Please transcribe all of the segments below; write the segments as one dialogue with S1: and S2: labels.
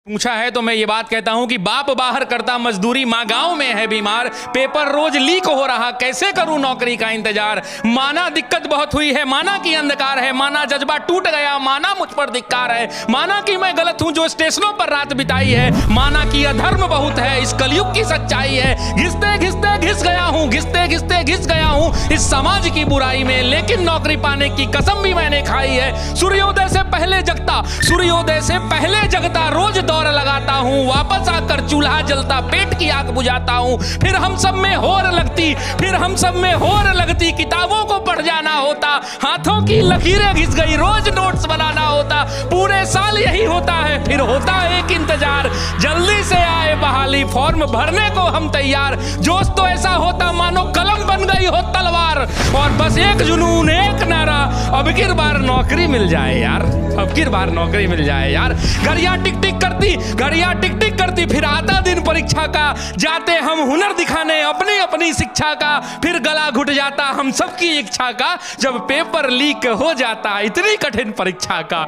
S1: पूछा है तो मैं ये बात कहता हूं कि बाप बाहर करता मजदूरी, माँ गांव में है बीमार, पेपर रोज लीक हो रहा, कैसे करूं नौकरी का इंतजार। माना दिक्कत बहुत हुई है, माना कि अंधकार है, माना जज्बा टूट गया, माना मुझ पर धिक्कार है, माना कि मैं गलत हूं जो स्टेशनों पर रात बिताई है, माना कि अधर्म बहुत है, इस कलयुग की सच्चाई है। घिसते घिसते घिस गया हूं, घिसते घिसते घिस गया हूं इस समाज की बुराई में, लेकिन नौकरी पाने की कसम भी मैंने खाई है। सूर्योदय से पहले जगता, सूर्योदय से पहले जगता, रोज दौड़ लगाता हूँ, वापस आकर चूल्हा जलता, पेट की आग बुझाता हूँ। फिर हम सब में होर लगती, फिर हम सब में होर लगती, किताबों को पढ़ जाना होता, हाथों की लकीरें घिस गई, रोज नोट्स बनाना होता, पूरे साल यही होता है, फिर होता है एक इंतजार, जल्दी से आए बहाली, फॉर्म भरने को हम तैयार। जोश तो ऐसा होता मानो कलम बन गई हो तलवार, और बस एक जुनून, एक नारा, अब की बार नौकरी मिल जाए यार, अब की बार नौकरी मिल जाए यार। घड़ियां टिक टिक करती, घड़ियां टिक टिक करती, फिर आता दिन परीक्षा का, जाते हम हुनर दिखाने अपनी अपनी शिक्षा का, फिर गला घुट जाता हम सबकी इच्छा का, जब पेपर लीक हो जाता इतनी कठिन परीक्षा का।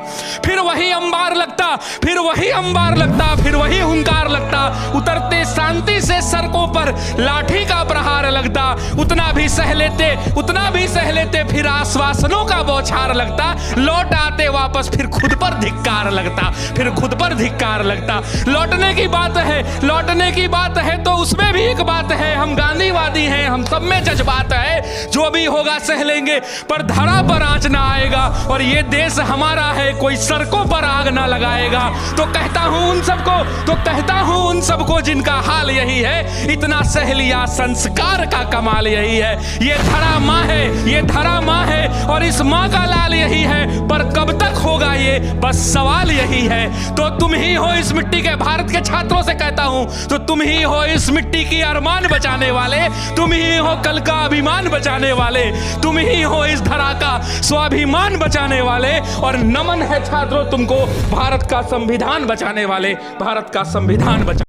S1: फिर वही अंबार लगता, फिर वही अंबार लगता, फिर वही हुंकार लगता, उतरते शांति से सड़कों पर लाठी का प्रहार लगता, उतना भी सह लेते, उतना भी सह लेते, फिर आश्वासनों का बौछार लगता, लौट आते वापस फिर खुद पर धिक्कार लगता, फिर खुद पर धिक्कार लगता। लौटने की बात है, लौटने की बात है तो उसमें भी एक बात है, हम गांधीवादी हैं, हम सब में जज्बात है, जो भी होगा सह लेंगे पर धरा पर आंच ना आएगा, और ये देश हमारा है, कोई सड़कों पर आग ना लगाएगा। तो कहता हूं उन सबको, तो कहता हूं उन सबको जिनका हाल यही है, इतना सह लिया संस्कार का कमाल यही है। ये धरा माँ है, ये धरा माँ है, और इस माँ का लाल यही है, पर कब तक होगा ये बस सवाल यही है। तो तुम ही हो इस मिट्टी के, भारत के छात्रों से कहता हूं, तो तुम ही हो इस मिट्टी की अरमान बचाने वाले, तुम ही हो कल का अभिमान बचाने वाले, तुम ही हो इस धरा का स्वाभिमान बचाने वाले, और नमन है छात्रों तुमको भारत का संविधान बचाने वाले, भारत का संविधान बचा